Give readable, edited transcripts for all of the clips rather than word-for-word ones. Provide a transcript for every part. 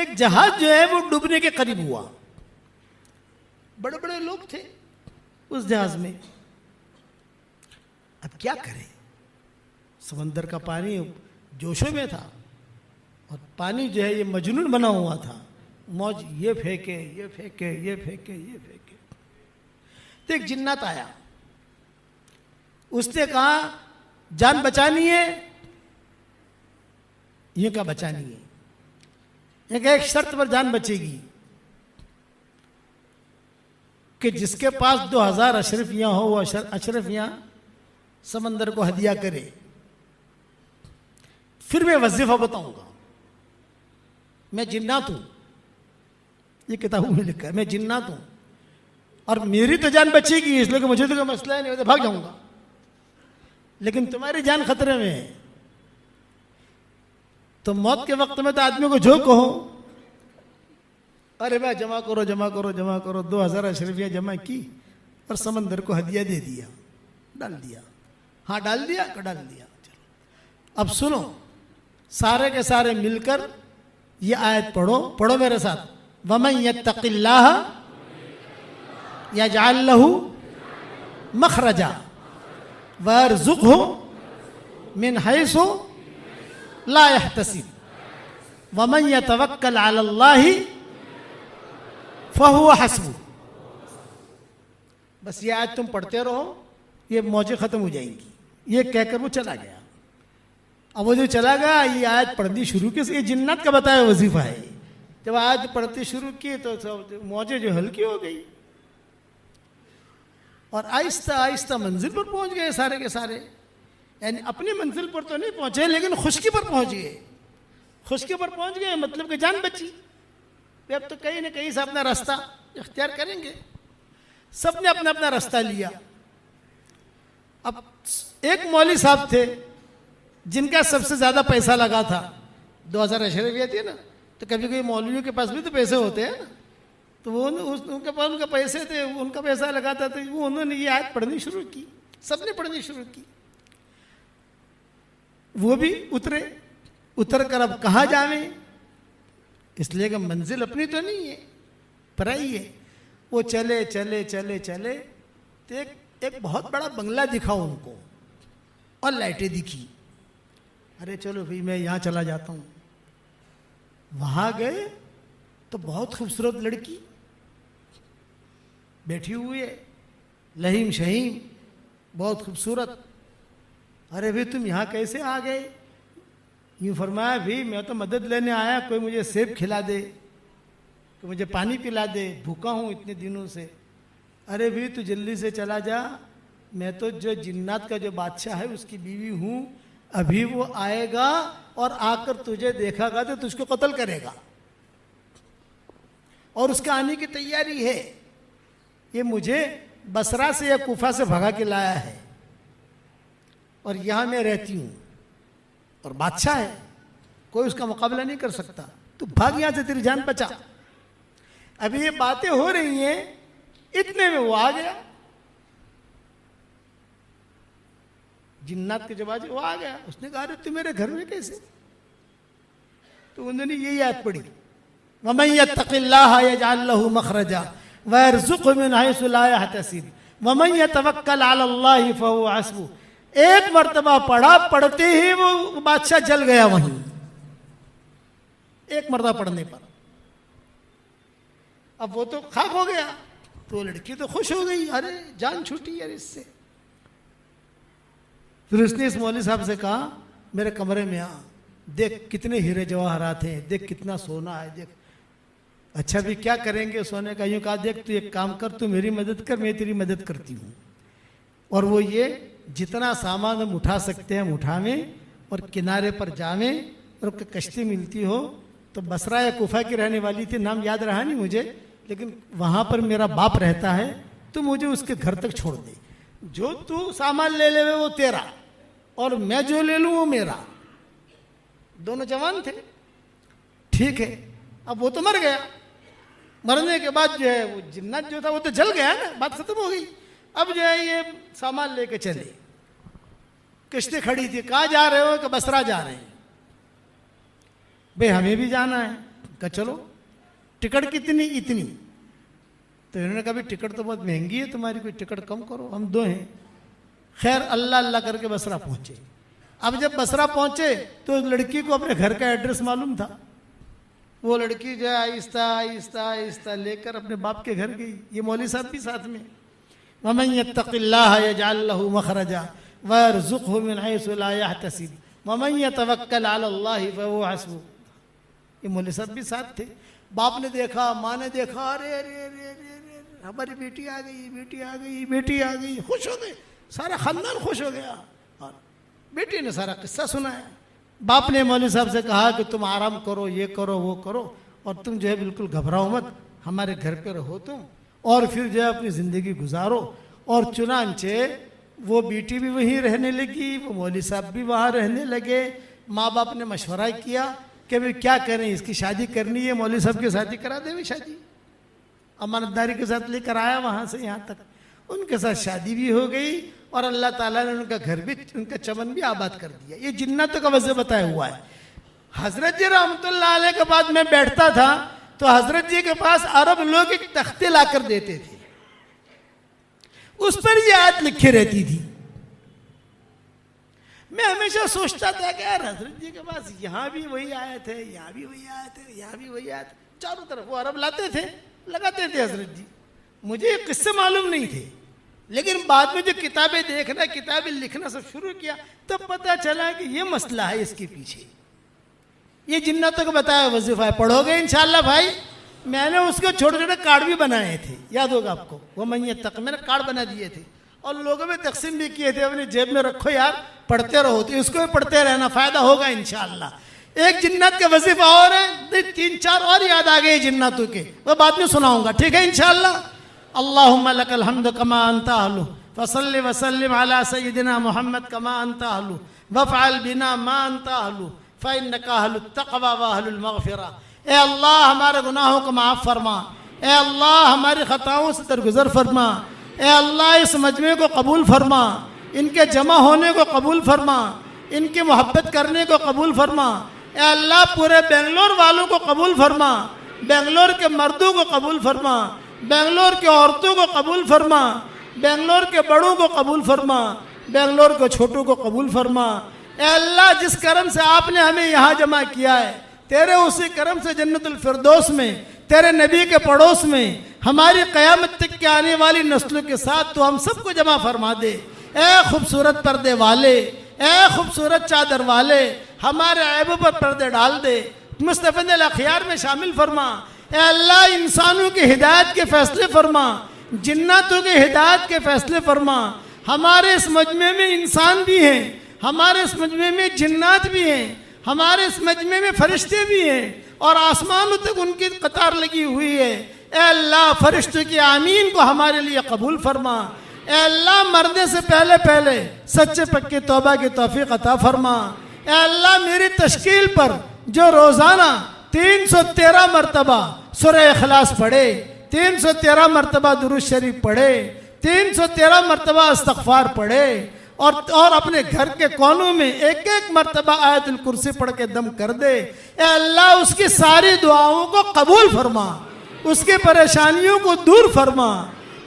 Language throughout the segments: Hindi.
एक जहाज जो है वो डूबने के करीब हुआ। बड़े बड़े लोग थे उस जहाज में। अब क्या करें, समंदर का पानी जोशों में था और पानी जो है ये मजनून बना हुआ था। मौज ये फेंके ये फेंके ये फेंके ये फेंके। तो एक जिन्नात आया, उसने कहा जान बचानी है। ये क्या बचानी है? ये कहा एक शर्त पर जान बचेगी कि जिसके पास 2000 अशरफियां हो वो अशरफियां समंदर को हदिया करे। फिर मैं वजीफा बताऊंगा। मैं जिन्नात हूं, ये किताबों में लिखा है, मैं जिन्नात हूं और मेरी तो जान बचेगी, इसलिए कि मुझे तो कोई मसला नहीं, तो भाग जाऊंगा। लेकिन तुम्हारी जान खतरे में है। तो मौत के वक्त में तो आदमी को जो कहो, अरे भाई जमा करो जमा करो जमा करो, 2000 अशरफियां जमा की और समंदर को हदिया दे दिया, डाल दिया। हाँ डाल दिया तो डाल दिया। चलो अब सुनो, सारे के सारे मिलकर ये आयत पढ़ो, पढ़ो मेरे साथ। वमन यत्तकिल्लाह यजअल लहू मखरजा वयरज़ुक़हु मिन हैसु ला यहतसिब वमन यतवक्कल अलल्लाहि फहुव हस्बुह। बस ये आयत तुम पढ़ते रहो, ये मौजें खत्म हो जाएंगी। ये कहकर वो चला गया। अब वो जो चला गया, ये आयत पढ़नी शुरू की। ये जिन्नत का बताया वजीफा है। जब आयत पढ़ती शुरू की तो मौजें जो हल्की हो गई और आहिस्ता आहिस्ता मंजिल पर पहुंच गए सारे के सारे। यानी अपनी मंजिल पर तो नहीं पहुंचे, लेकिन खुशकी पर पहुंच गए। खुशकी पर पहुंच गए मतलब कि जान बची। अब तो कहीं ना कहीं से अपना रास्ता इख्तियार करेंगे। सबने अपना अपना रास्ता लिया। अब एक मौलवी साहब थे जिनका सबसे ज्यादा पैसा लगा था। 2000 अशरफियां थी ना, तो कभी कभी मौलवियों के पास भी तो पैसे होते हैं ना, तो वो उनके पास उनका पैसे थे, उनका पैसा लगा था, तो वो उन्होंने ये आयत पढ़नी शुरू की। सबने पढ़नी शुरू की। वो भी उतरे। उतर कर अब कहाँ जावे, इसलिए कि मंजिल अपनी तो नहीं है, पराई है। वो चले चले चले चले तो एक बहुत बड़ा बंगला दिखा उनको और लाइटें दिखी। अरे चलो भाई मैं यहाँ चला जाता हूँ। वहाँ गए तो बहुत खूबसूरत लड़की बैठी हुई है, लहीम शहीम, बहुत खूबसूरत। अरे भाई तुम यहाँ कैसे आ गए? यूँ फरमाया, भाई मैं तो मदद लेने आया, कोई मुझे सेब खिला दे, कोई मुझे पानी पिला दे, भूखा हूँ इतने दिनों से। अरे भाई तू जल्दी से चला जा, मैं तो जो जिन्नात का जो बादशाह है उसकी बीवी हूँ। अभी वो आएगा और आकर तुझे देखेगा तो तुझको कत्ल करेगा, और उसका आने की तैयारी है। ये मुझे बसरा से या कूफा से भगा के लाया है और यहाँ मैं रहती हूँ, और बादशाह है, कोई उसका मुकाबला नहीं कर सकता। तू भाग यहाँ से, तेरी जान बचा। अभी ये बातें हो रही हैं, इतने में वो आ गया। जिन्नात के जवाब वो आ गया। उसने कहा अरे तू मेरे घर में कैसे? तो उन्होंने यही आयत पढ़ी, वमन यत्तकिल्लाह यजअल लहू मखरजा वयरज़ुक़हु मिन हैसु ला यहतसिब वमन यतवक्कल अलल्लाहि फहुव हस्बुह। एक मर्तबा पढ़ा, पढ़ते ही वो बादशाह जल गया वहीं, एक मर्तबा पढ़ने पर। अब वो तो खाक हो गया, तो लड़की तो खुश हो गई, अरे जान छूटी यार इससे। फिर उसने इस मौलवी साहब से कहा मेरे कमरे में आ, देख कितने हीरे जवाहरात हैं, देख कितना सोना है, देख। अच्छा भी क्या करेंगे सोने का? यूँ कहा देख तू एक काम कर, तू मेरी मदद कर, मैं तेरी मदद करती हूँ। और वो ये जितना सामान हम उठा सकते हैं हम उठावें और किनारे पर जावें। और कश्ती मिलती हो तो बसरा या कुफा की रहने वाली थी, नाम याद रहा नहीं मुझे, लेकिन वहाँ पर मेरा बाप रहता है, तो मुझे उसके घर तक छोड़ दे। जो तू सामान ले ले वो तेरा, और मैं जो ले लूँ वो मेरा। दोनों जवान थे, ठीक है। अब वो तो मर गया, मरने के बाद जो है वो जिन्नत जो था वो तो जल गया ना, बात खत्म हो गई। अब जो है ये सामान लेके चले, किश्ती खड़ी थी। कहाँ जा रहे हो? कि बसरा जा रहे हैं। भाई हमें भी जाना है। कहा चलो, टिकट कितनी? इतनी। तो इन्होंने कहा भाई टिकट तो बहुत महंगी है तुम्हारी, कोई टिकट कम करो, हम दो हैं। खैर अल्लाह अल्लाह करके बसरा पहुंचे। अब जब बसरा पहुंचे तो लड़की को अपने घर का एड्रेस मालूम था। वो लड़की जो है आहिस्ता आहिस्ता आहिस्ता लेकर अपने बाप के घर गई। ये मौलवी साहब भी साथ में। वमन यत्तक़िल्लाह यजअल लहू मखरजा वयरज़ुक़हु मिन हैसु ला यहतसिब वमन यतवक्कल अलल्लाहि फहुव हस्बुह। ये मौलवी साहब भी साथ थे। बाप ने देखा, माँ ने देखा, अरे अरे अरे अरे हमारी बेटी आ गई, बेटी आ गई, बेटी आ गई, खुश हो गए, सारा खानदान खुश हो गया। और बेटी ने सारा किस्सा सुनाया। बाप ने मौलवी साहब से कहा कि तुम आराम करो, ये करो, वो करो, और तुम जो है बिल्कुल घबराओ मत, हमारे घर पे रहो तुम, और फिर जो है अपनी ज़िंदगी गुजारो। और चुनांचे वो बेटी भी वहीं रहने लगी, वो मौलवी साहब भी वहाँ रहने लगे। माँ बाप ने मशवरा किया कि भाई क्या करें, इसकी शादी करनी है, मौलवी साहब की शादी करा दे। भी शादी अमानतदारी के साथ लेकर आया वहाँ से यहाँ तक, उनके साथ शादी भी हो गई, और अल्लाह ताला ने उनका घर भी, उनका चमन भी आबाद कर दिया। ये जिन्नतों का वजह बताया हुआ है। हजरत जी रहमतुल्लाह अलैह के बाद मैं बैठता था तो हजरत जी के पास अरब लोग एक तख्ते लाकर देते थे, उस पर ये आयत लिखी रहती थी। मैं हमेशा सोचता था कि यार हजरत जी के पास यहाँ भी वही आयत है, यहाँ भी वही आयत है, यहाँ भी वही आयत, चारों तरफ वो अरब लाते थे, लगाते थे हजरत जी। मुझे ये किस्से मालूम नहीं थे, लेकिन बाद में जो किताबें देखना, किताबें लिखना सब शुरू किया, तब पता चला कि ये मसला है इसके पीछे। ये जिन्नतों को बताया वजीफा है, पढ़ोगे इंशाल्लाह भाई। मैंने उसके छोटे छोटे कार्ड भी बनाए थे, याद होगा आपको, वो मैं तक मैंने कार्ड बना दिए थे और लोगों में तकसीम भी किए थे, अपनी जेब में रखो यार, पढ़ते रहो, तो इसको भी पढ़ते रहना, फायदा होगा इंशाल्लाह। एक जिन्नत का वजीफा और है, 3-4 और याद आ गए जिन्नतों के, वो बाद में सुनाऊंगा, ठीक है इंशाल्लाह। अल्लाहुम्मा लकल हम्द कमा अंता अहलु फसल्लि वसल्लिम अला सय्यिदिना मुहम्मद कमा अंता अहलु वफ़अल बिना मा अंता अहलु फ़इन्नका अहलुत तक़वा व अहलुल मग़फ़िरा। ए अल्लाह हमारे गुनाहों को माफ़ फरमा, ए अल्लाह हमारी ख़ताओं से दरगुज़र फरमा, ए अल्लाह इस मजमे को कबूल फरमा, इनके जमा होने को कबूल फरमा, इनकी मोहब्बत करने को कबूल फरमा। ए अल्लाह पूरे बेंगलोर वालों को कबूल फरमा, बेंगलोर के मर्दों को कबूल फरमा, बेंगलोर के औरतों को कबूल फरमा, बेंगलोर के बड़ों को कबूल फरमा, बेंगलोर के छोटों को कबूल फरमा। ए अल्लाह जिस करम से आपने हमें यहाँ जमा किया है, तेरे उसी करम से जन्नतुल फिरदौस में, तेरे नबी के पड़ोस में, हमारी क़यामत तक के आने वाली नस्लों के साथ तो हम सबको जमा फरमा दे। ए खूबसूरत पर्दे वाले, ए खूबसूरत चादर वाले, हमारे ऐबों पर पर्दे डाल दे, मुस्तफ़ा अखियार में शामिल फरमा। ए अल्लाह इंसानों की हिदायत के फैसले फरमा, जिन्नातों के हिदायत के फैसले फरमा। हमारे इस मजमे में इंसान भी हैं, हमारे इस मजमे में जिन्नात भी हैं, हमारे इस मजमे में फरिश्ते भी हैं, और आसमानों तक उनकी कतार लगी हुई है। ए अल्लाह फरिश्तों की आमीन को हमारे लिए कबूल फरमा। ए अल्लाह मरने से पहले पहले सच्चे पक्के तौबा की तौफीक अता फरमा। ए अल्लाह मेरी तश्कील पर जो रोज़ाना 313 मरतबा सूरह इखलास पढ़े, 313 मरतबा दुरूद शरीफ पढ़े, 313 मरतबा इस्तग़फ़ार पढ़े, और अपने घर के कोनों में एक एक मरतबा आयतुल कुर्सी पढ़ के दम कर दे। ए अल्लाह उसकी सारी दुआओं को कबूल फरमा, उसकी परेशानियों को दूर फरमा।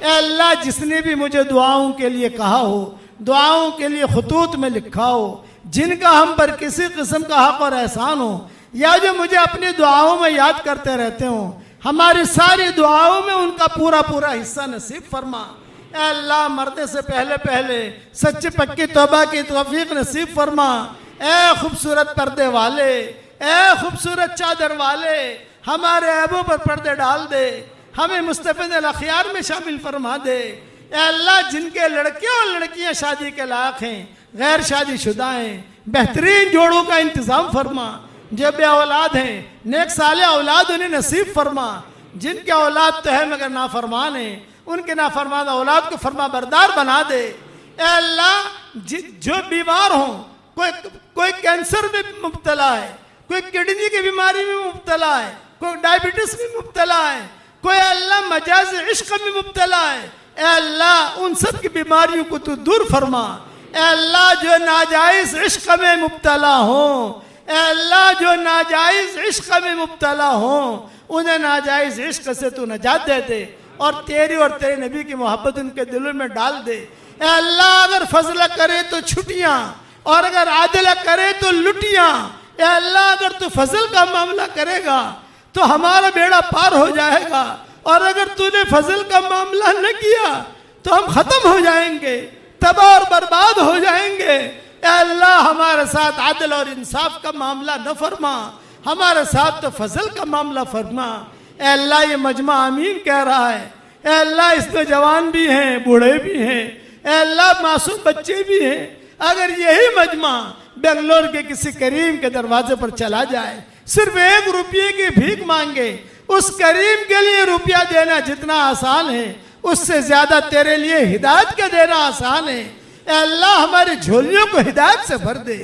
ए अल्लाह जिसने भी मुझे दुआओं के लिए कहा हो, दुआओं के लिए खुतूत में लिखा हो, जिनका हम पर किसी किस्म का हक और एहसान हो, या जो मुझे अपनी दुआओं में याद करते रहते हो, हमारी सारी दुआओं में उनका पूरा पूरा हिस्सा नसीब फरमा। ए अल्लाह मरने से पहले पहले सच्ची पक्की तौबा की तौफीक नसीब फरमा। ए खूबसूरत पर्दे वाले, ए खूबसूरत चादर वाले, हमारे ऐबों पर पर्दे डाल दे, हमें मुस्तफ़ा अखियार में शामिल फरमा दे। ए अल्लाह जिनके लड़के और लड़कियां शादी के लायक हैं, गैर शादी शुदा हैं, बेहतरीन जोड़ों का इंतज़ाम फरमा। जो बे औलाद हैं, नेक साले औलाद उन्हें नसीब फरमा। जिनके औलाद तो है मगर नाफरमान है, उनके नाफरमान औलाद को फरमा बरदार बना दे। ए अल्लाह जो बीमार हों, कोई कैंसर में मुब्तला है, कोई किडनी की बीमारी में मुब्तला है, कोई डायबिटीज में मुब्तला है, कोई अल्लाह मजाज इश्क में मुब्तला है, ए अल्लाह उन सब की बीमारियों को तू दूर फरमा। ए अल्लाह जो नाजायज इश्क में मुब्तला हो, ए अल्लाह जो नाजायज इश्क में मुब्तला हो उन्हें नाजायज इश्क से तू नजात दे दे और तेरी और तेरे नबी की मोहब्बत उनके दिलों में डाल दे। ए अल्लाह अगर फजल करे तो छुट्टियां और अगर आदिल करे तो लुटियां। ए अल्लाह अगर तू फजल का मामला करेगा तो हमारा बेड़ा पार हो जाएगा और अगर तूने फजल का मामला न किया तो हम खत्म हो जाएंगे, तबाह और बर्बाद हो जाएंगे। ए अल्लाह हमारे साथ आदिल और इंसाफ का मामला न फरमा, हमारे साथ तो फजल का मामला फरमा। ए अल्लाह ये मजमा आमीन कह रहा है। ए अल्लाह इसमें जवान भी हैं, बूढ़े भी हैं, ए अल्लाह मासूम बच्चे भी हैं। अगर यही मजमा बेंगलोर के किसी करीम के दरवाजे पर चला जाए, सिर्फ 1 रुपये की भीख मांगे, उस करीम के लिए रुपया देना जितना आसान है उससे ज्यादा तेरे लिए हिदायत का देना आसान है। ए अल्लाह हमारी झोलियों को हिदायत से भर दे,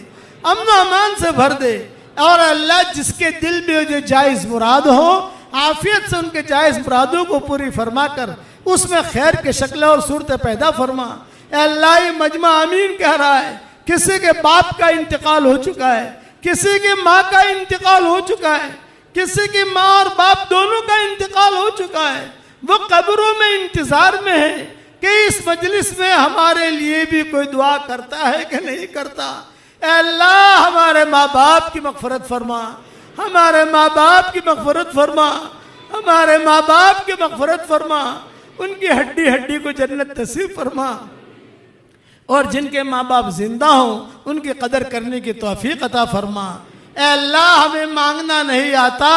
अमन अमान से भर दे। और अल्लाह जिसके दिल में जो जायज मुराद हो आफियत से उनके जायज मुरादों को पूरी फरमा कर उसमें खैर के शक्ल और सूरत पैदा फरमा। ए अल्लाह ये मजमा आमीन कह रहा है। किसी के बाप का इंतकाल हो चुका है, किसी की माँ का इंतकाल हो चुका है, किसी की माँ और बाप दोनों का इंतकाल हो चुका है। वो कब्रों में इंतजार में है कि इस मजलिस में हमारे लिए भी कोई दुआ करता है कि नहीं करता। ए अल्लाह हमारे माँ बाप की मग़फ़िरत फरमा, हमारे माँ बाप की मग़फ़िरत फरमा, हमारे माँ बाप की मग़फ़िरत फरमा, उनकी हड्डी हड्डी को जन्नत नसीब फरमा। और जिनके माँ बाप जिंदा हों उनकी कदर करने की तौफीक अता फरमा। ए अल्लाह हमें मांगना नहीं आता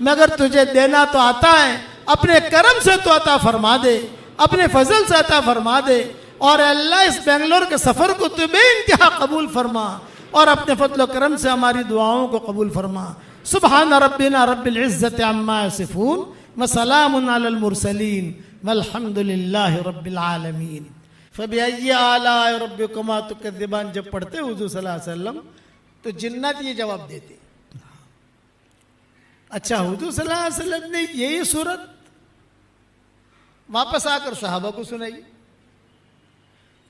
मगर तुझे देना तो आता है। अपने करम से तो अता फरमा दे, अपने फजल से अता फरमा दे। और अल्लाह इस बेंगलोर के सफ़र को तो बेइंतहा कबूल फरमा और अपने फजल करम से हमारी दुआओं को कबूल फरमा। सुबहान रब्बिना रब्बिल इज़्ज़ति अम्मा यसिफून व सलामुन अलल मुरसलीन वल्हम्दुलिल्लाहि रब्बिल आलमीन। फ़बिअय्यि आलाइ रब्बिकुमा तुकज़्ज़िबान जब पढ़ते हुज़ूर सल्लल्लाहु अलैहि वसल्लम तो जिन्नत ये जवाब देते। अच्छा, हुजूर सल्लल्लाहु अलैहि वसल्लम ने यही सूरत वापस आकर सहाबा को सुनाई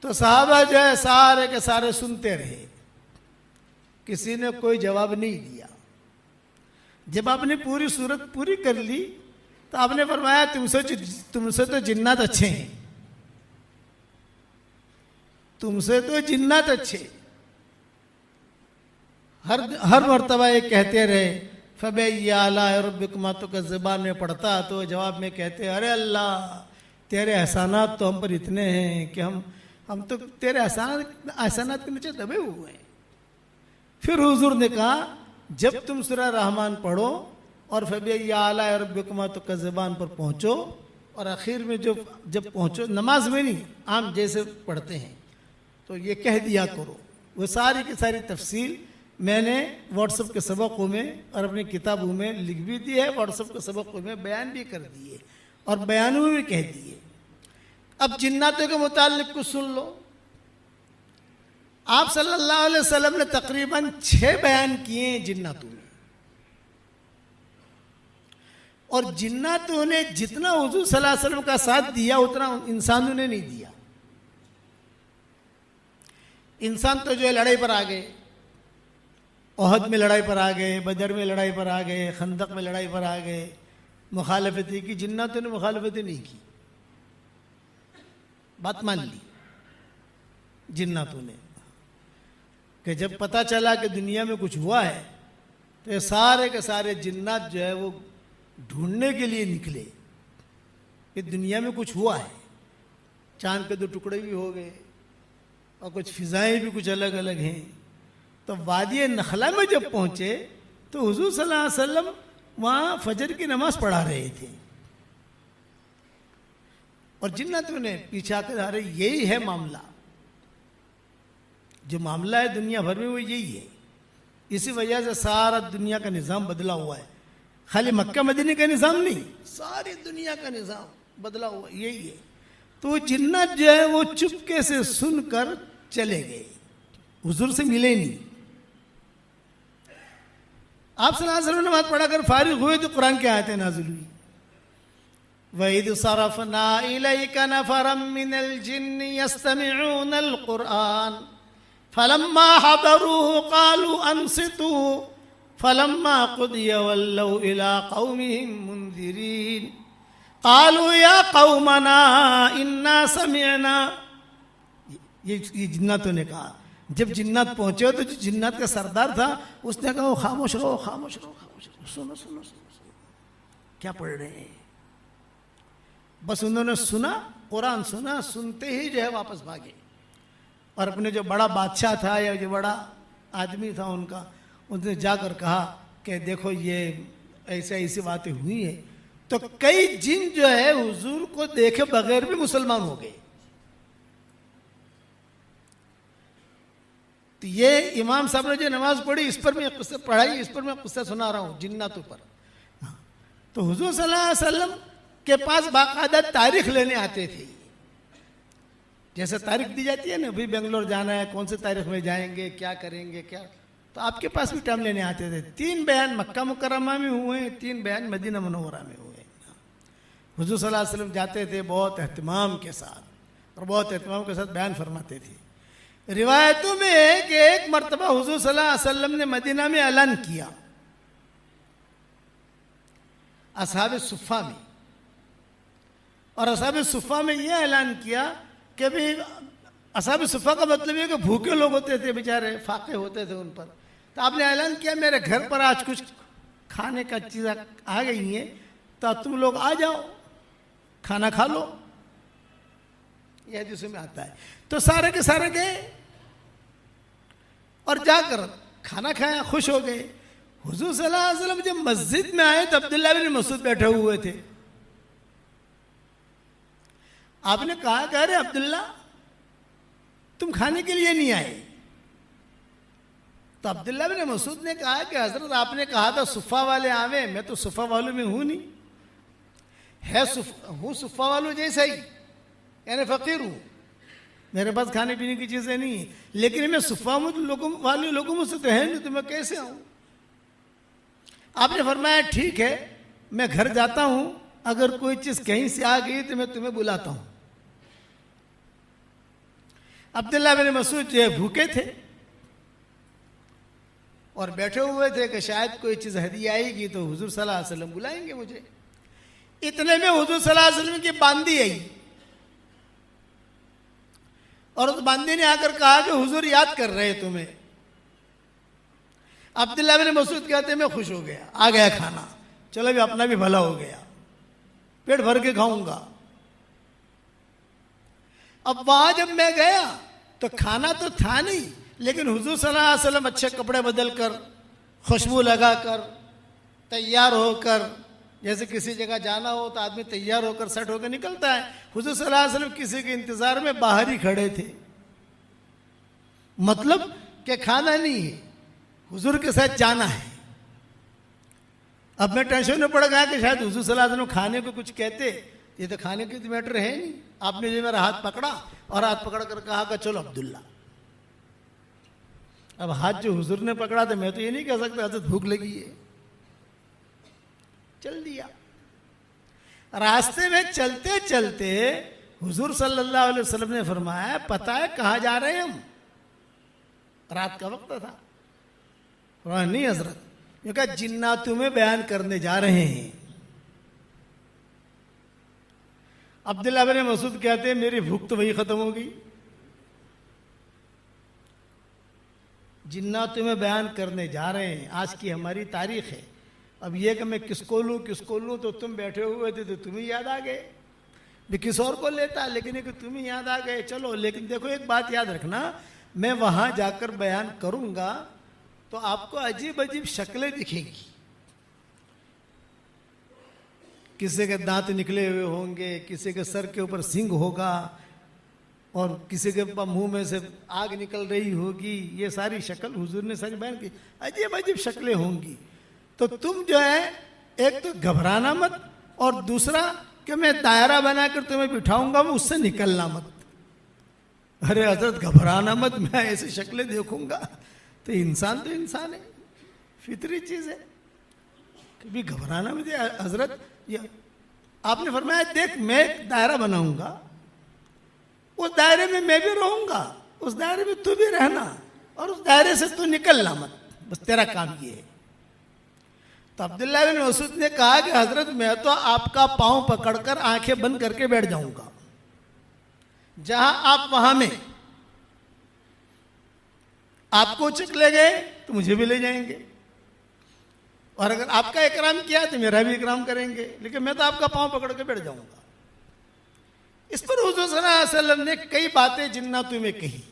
तो सहाबा जो है सारे के सारे सुनते रहे, किसी ने कोई जवाब नहीं दिया। जब आपने पूरी सूरत पूरी कर ली तो आपने फरमाया तुमसे तो जिन्नात अच्छे हैं, तुमसे तो जिन्नात अच्छे। हर मर्तबा ये कहते रहे। फ़बिअय्यि आलाइ रब्बिकुमा तुकज़्ज़िबान में पढ़ता तो जवाब में कहते अरे अल्लाह तेरे एहसानात तो हम पर इतने हैं कि हम तो तेरे एहसानात के नीचे दबे हुए हैं। फिर हुजूर ने कहा जब तुम सूरह रहमान पढ़ो और फ़बिअय्यि आलाइ रब्बिकुमा तुकज़्ज़िबान पर पहुँचो और आखिर में जब पहुँचो, नमाज में नहीं आम जैसे पढ़ते हैं, तो ये कह दिया करो। वो सारी की सारी तफसील मैंने व्हाट्सएप के सबकों में और अपनी किताबों में लिख भी दी है, व्हाट्सएप के सबकों में बयान भी कर दिए और बयानों में भी कह दिए। अब जिन्नातों के मुतालिक कुछ सुन लो। आप सल्लल्लाहु अलैहि वसल्लम ने तकरीबन 6 बयान किए हैं जिन्नातों में। और जिन्नातों ने जितना हुजूर सल्लल्लाहु अलैहि वसल्लम का साथ दिया उतना इंसानों ने नहीं दिया। इंसान तो जो है लड़ाई पर आ गए, ओहद में लड़ाई पर आ गए, बदर में लड़ाई पर आ गए, खंदक में लड़ाई पर आ गए, मुखालफती की। जिन्नातों ने मुखालफती नहीं की, बात मान ली जिन्नातों ने कि जब पता चला कि दुनिया में कुछ हुआ है तो ये सारे के सारे जिन्नात जो है वो ढूंढने के लिए निकले कि दुनिया में कुछ हुआ है। चांद के 2 टुकड़े भी हो गए और कुछ फिजाएं भी कुछ अलग अलग हैं। तो वादी नखला में जब पहुंचे तो हुजूर सल्लल्लाहु अलैहि वसल्लम वहाँ फजर की नमाज पढ़ा रहे थे और जिन्नातों ने पीछा कर आ रहे यही है मामला, जो मामला है दुनिया भर में वो यही है। इसी वजह से सारा दुनिया का निज़ाम बदला हुआ है, खाली मक्का मदीने का निज़ाम नहीं, सारी दुनिया का निज़ाम बदला हुआ यही है। तो जिन्नात जो है वो चुपके से सुनकर चले गए, हुजूर से मिले नहीं। आप सल्लल्लाहु अलैहि वसल्लम नमाज पढ़ा कर फारिग हुए तो कुरान की आयतें नाज़िल हुई। वइद सरफ़ना इलैका नफ़रम मिनल जिन्नि यस्तमिऊनल कुरआन फलम्मा हदरूहु क़ालू अंसितू फलम्मा कुदिया वल्लौ इला कौमिहिम मुंदिरीन क़ालू या कौमना इन्ना समिअना। ये जिन्नातों ने कहा। जब जिन्नात पहुंचे तो जो जिन्नात का सरदार था उसने कहा खामोश रहो, खामोश रहो, खामोश रहो, सुनो सुनो सुनो सुनो, क्या पढ़ रहे हैं। बस उन्होंने सुना, कुरान सुना, सुनते ही जो है वापस भागे और अपने जो बड़ा बादशाह था या जो बड़ा आदमी था उनका, उसने जाकर कहा कि देखो ये ऐसे ऐसी बातें हुई हैं। तो कई जिन जो है हुजूर को देखे बगैर भी मुसलमान हो गए। तो ये इमाम साहब ने जो नमाज पढ़ी इस पर मैं किस्सा पढ़ाई, इस पर मैं किस्सा सुना रहा हूँ जिन्नातों पर। तो हुजूर सल्लल्लाहु अलैहि वसल्लम के पास बाकायदा तारीख लेने आते थे। जैसे तारीख दी जाती है ना, अभी बेंगलोर जाना है, कौन से तारीख में जाएंगे, क्या करेंगे, क्या, तो आपके पास भी टाइम लेने आते थे। 3 बयान मक्का मुकर्रमा में हुए, 3 बयान मदीना मुनव्वरा में हुए। हुजूर सल्लल्लाहु अलैहि वसल्लम जाते थे बहुत एहतिमाम के साथ और बहुत एहतिमाम के साथ बयान फरमाते थे। रिवायतों में है कि एक मरतबा हुजूर सल्लल्लाहु अलैहि वसल्लम ने मदीना में ऐलान किया असहाब सुफ़ा में, और असहाब सुफ़ा में यह ऐलान किया कि भाई असहाब सुफ़ा का मतलब ये कि भूखे लोग होते थे बेचारे, फाके होते थे उन पर। तो आपने ऐलान किया मेरे घर पर आज कुछ खाने का चीज़ आ गई है, तो तुम लोग आ जाओ, खाना खा लो। यह जिसमें आता है। तो सारे के सारे गए और जाकर खाना खाया, खुश हो गए। हुजूर सल्लल्लाहु अलैहि वसल्लम जब मस्जिद में आए तो अब्दुल्लाह बिन मसूद बैठे हुए थे। आपने कहा कि अरे अब्दुल्ला तुम खाने के लिए नहीं आए। तो अब्दुल्लाह बिन मसूद ने कहा कि हजरत आपने कहा था सुफ़ा वाले आवे, मैं तो सुफ़ा वालों में हूं नहीं, हूँ सुफ़ा वालों जैसा ही, यानी फ़कीर हूँ, मेरे पास खाने पीने की चीज़ें नहीं है, लेकिन मैं सुफ़ा वाले लोगों में से तो है नहीं, तो मैं कैसे आऊँ। आपने फरमाया ठीक है मैं घर जाता हूँ, अगर कोई चीज़ कहीं से आ गई तो मैं तुम्हें बुलाता हूँ। अब्दुल्लाह बिन मसूद जो है भूखे थे और बैठे हुए थे कि शायद कोई चीज़ हदिया आएगी तो हुजूर सल्लल्लाहु अलैहि वसल्लम बुलाएंगे मुझे। इतने में हुजूर सल्लल्लाहु अलैहि वसल्लम की बांदी आई और उस बांदी ने आकर कहा कि हुजूर याद कर रहे तुम्हें। अब्दुल्लाह बिन मसूद कहते मैं खुश हो गया, आ गया खाना, चलो भी अपना भी भला हो गया, पेट भर के खाऊंगा। अब वहां जब मैं गया तो खाना तो था नहीं, लेकिन हुजूर सल्लल्लाहु अलैहि वसल्लम अच्छे कपड़े बदलकर, खुशबू लगाकर, तैयार होकर, जैसे किसी जगह जाना हो तो आदमी तैयार होकर सेट होकर निकलता है, हुजूर सल्लल्लाहु अलैहि वसल्लम किसी के इंतजार में बाहर ही खड़े थे। मतलब कि खाना नहीं है, हुजूर के साथ जाना है। अब मैं टेंशन में पड़ गया कि शायद हुजूर सल्लल्लाहु अलैहि वसल्लम खाने को कुछ कहते, ये तो खाने की तो मैटर है नहीं। आपने जो मेरा हाथ पकड़ा और हाथ पकड़ कर कहा कि चलो अब्दुल्ला। अब हाथ जो हुजूर ने पकड़ा तो मैं तो ये नहीं कह सकता हजरत भूख लगी है, चल दिया। रास्ते में चलते चलते हुजूर सल्लल्लाहु अलैहि वसल्लम ने फरमाया पता है कहाँ जा रहे हैं हम, रात का वक्त था। नहीं हजरत, ये कहा जिन्नातों में बयान करने जा रहे हैं। अब्दुल्लाह बिन मसूद कहते हैं मेरी भूख तो वही खत्म हो गई। जिन्नातों में बयान करने जा रहे हैं, आज की हमारी तारीख है। अब ये कि मैं किसको लूँ, तो तुम बैठे हुए थे तो तुम्हें याद आ गए, मैं किस और को लेता, लेकिन कि तुम्हें याद आ गए। चलो, लेकिन देखो एक बात याद रखना, मैं वहां जाकर बयान करूंगा तो आपको अजीब अजीब शक्लें दिखेगी। किसी के दांत निकले हुए होंगे, किसी के सर के ऊपर सिंग होगा और किसी के मुंह में से आग निकल रही होगी। ये सारी शक्ल हुजूर ने सारी बयान की, अजीब अजीब शक्लें होंगी। तो तुम जो है एक तो घबराना मत, और दूसरा कि मैं दायरा बनाकर तुम्हें बिठाऊंगा, वो उससे निकलना मत। अरे हजरत घबराना मत, मैं ऐसी शक्लें देखूंगा तो इंसान है, फितरी चीज है, कभी घबराना मत। हजरत ये आपने फरमाया देख मैं एक दायरा बनाऊंगा, उस दायरे में मैं भी रहूंगा, उस दायरे में तू भी रहना, और उस दायरे से तू निकलना मत, बस तेरा काम ये है। तो अब्दुल्लाह बिन मसूद ने कहा कि हजरत मैं तो आपका पांव पकड़कर आंखें बंद करके बैठ जाऊंगा, जहां आप वहां में आपको उचक ले गए तो मुझे भी ले जाएंगे, और अगर आपका इकराम किया तो मेरा भी इकराम करेंगे, लेकिन मैं तो आपका पांव पकड़ के बैठ जाऊंगा। इस पर हुजूर सल्लल्लाहु अलैहि वसल्लम ने कई बातें जिन्नातों में कही,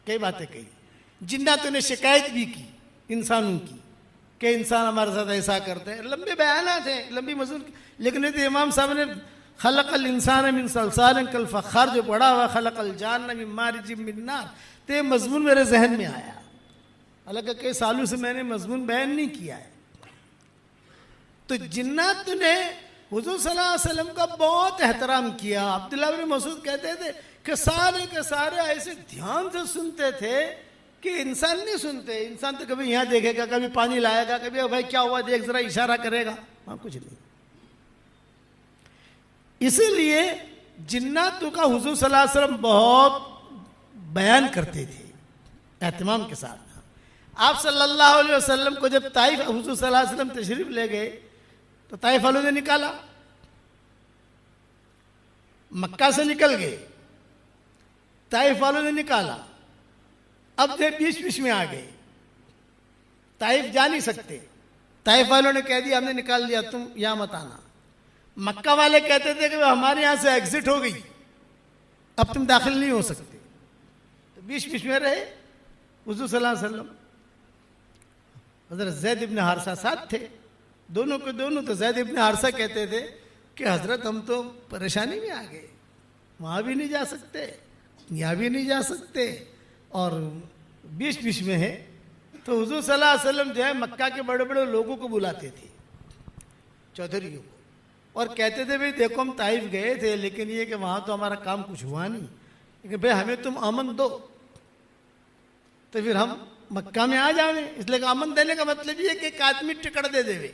कई बातें कही। जिन्नातों ने शिकायत भी की इंसानों की कि इंसान हमारे साथ ऐसा करते हैं, लंबे बयानात हैं, लंबी मजमून, लेकिन तो इमाम साहब ने खलक़ल इंसान मिन सलसालिन कल फ़ख़्ख़ार जो पढ़ा हुआ, खलक़ल जान्न मिन मारिजिम मिन नार, तो ये मजमून मेरे जहन में आया। हालांकि कई सालों से मैंने मजमून बयान नहीं किया है। तो जिन्नात ने हुजूर सल्लल्लाहु अलैहि वसल्लम का बहुत एहतराम किया। अब्दुल्लाह बिन मसूद कहते थे कि सारे के सारे ऐसे ध्यान से सुनते थे कि इंसान नहीं सुनते। इंसान तो कभी यहाँ देखेगा, कभी पानी लाएगा, कभी भाई क्या हुआ देख जरा, इशारा करेगा, वहां कुछ नहीं। इसीलिए जिन्नातों का हुजूर सल्लल्लाहु अलैहि वसल्लम बहुत बयान करते थे एहतमाम के साथ। आप सल्लल्लाहु अलैहि वसल्लम को जब ताइफ हुजूर सल्लल्लाहु अलैहि वसल्लम तशरीफ ले गए तो ताइफ वालों ने निकाला, मक्का से निकल गए, ताइफ वालों ने निकाला, अब वे बीच बीच में आ गए, ताइफ जा नहीं सकते। ताइफ वालों ने कह दिया हमने निकाल दिया, तुम यहां मत आना। मक्का वाले कहते थे कि हमारे यहां से एग्जिट हो गई, अब तुम दाखिल नहीं हो सकते। तो बीच बीच में रहे हुजूर सल्लल्लाहु अलैहि वसल्लम। हजरत ज़ैद इब्न हारिसा साथ थे, दोनों के दोनों। तो ज़ैद इब्न हारिसा कहते थे कि हजरत हम तो परेशानी में आ गए, वहां भी नहीं जा सकते, यहाँ भी नहीं जा सकते, और बीच बीच में है। तो हुजूर सल्लल्लाहु अलैहि वसल्लम जो है मक्का के बड़े बड़े लोगों को बुलाते थे, चौधरियों को, और कहते थे भाई देखो हम ताइफ गए थे, लेकिन ये कि वहां तो हमारा काम कुछ हुआ नहीं, लेकिन भाई हमें तुम अमन दो तो फिर हम मक्का में आ जावे। इसलिए अमन देने का मतलब ये कि एक आदमी टिकट दे देवे,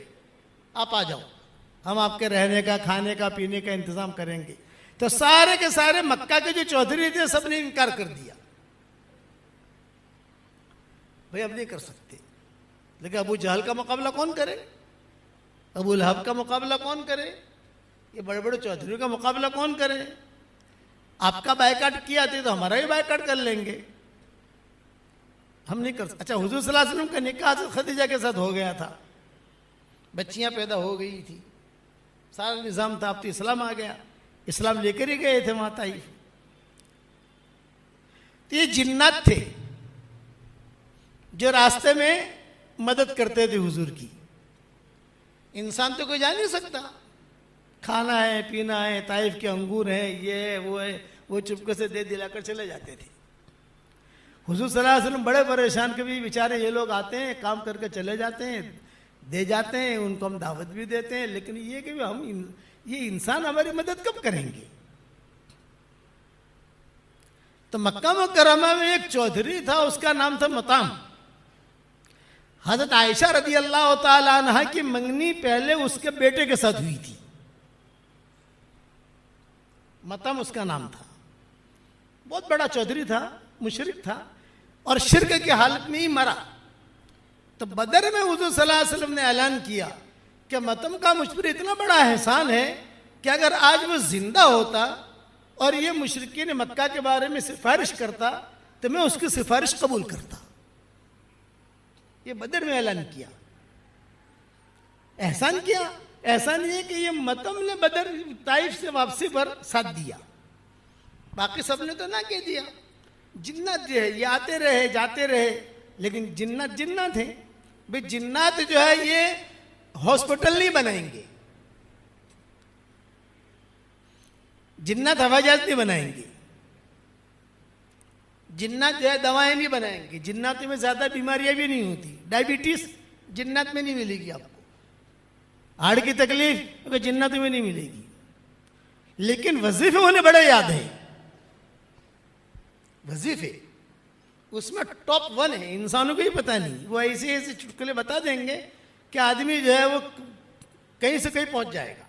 आप आ जाओ, हम आपके रहने का, खाने का, पीने का इंतजाम करेंगे। तो सारे के सारे मक्का के जो चौधरी थे सबने इनकार कर दिया, भाई अब नहीं कर सकते। लेकिन अबू जहल का मुकाबला कौन करे, अबू लहब का मुकाबला कौन करे, ये बड़े बड़े चौधरियों का मुकाबला कौन करे। आपका बायकाट किया थे तो हमारा भी बायकाट कर लेंगे, हम नहीं कर सकते। अच्छा, हुजूर सल्लल्लाहु अलैहि वसल्लम का निकाह हज़रत खदीजा के साथ हो गया था, बच्चियां पैदा हो गई थी, सारा निज़ाम था। अब तो इस्लाम आ गया, इस्लाम लेकर ही गए थे वहां ताइफ। तो ये जिन्नात थे जो रास्ते में मदद करते थे हुजूर की। इंसान तो कोई जा नहीं सकता, खाना है, पीना है, ताइफ के अंगूर हैं, ये है, वो चुपके से दे दिलाकर चले जाते थे। हुजूर सल्लल्लाहु अलैहि वसल्लम बड़े परेशान, कभी बेचारे ये लोग आते हैं, काम करके चले जाते हैं, दे जाते हैं, उनको हम दावत भी देते हैं, लेकिन ये कि ये इंसान हमारी मदद कब करेंगे। तो मक्का मुकर्रमा में एक चौधरी था, उसका नाम था मताम। हजरत आयशा रदी अल्लाह तआला अन्हा की मंगनी पहले उसके बेटे के साथ हुई थी, मतम उसका नाम था। बहुत बड़ा चौधरी था, मुशरिक था, और शिरक की हालत में ही मरा। तो बदर में हुजूर सल्लल्लाहु अलैहि वसल्लम ने ऐलान किया कि मतम का मुझ पर इतना बड़ा एहसान है कि अगर आज वो जिंदा होता और ये मुशरिकीन मक्का के बारे में सिफारिश करता तो मैं उसकी सिफारिश कबूल करता। ये बदर में ऐलान किया, एहसान किया। एहसान ये कि ये मतम ने बदर ताइफ से वापसी पर साथ दिया, बाकी सबने तो ना कह दिया। जिन्नात जो है ये आते रहे जाते रहे, लेकिन जिन्नात जिन्नात है भाई। जिन्नात जो है ये हॉस्पिटल नहीं बनाएंगे, जिन्नात हवाई जहाज नहीं बनाएंगे, जिन्नात जो है दवाएं नहीं बनाएंगे, जिन्नात में ज्यादा बीमारियां भी नहीं होती। डायबिटीज जिन्नात में नहीं मिलेगी आपको, हार्ट की तकलीफ जिन्नात में नहीं मिलेगी। लेकिन वजीफे उन्हें बड़े याद है, वजीफे उसमें टॉप 1 है, इंसानों को ही पता नहीं। वो ऐसे ऐसे चुटकुले बता देंगे कि आदमी जो है वो कहीं से कहीं पहुंच जाएगा।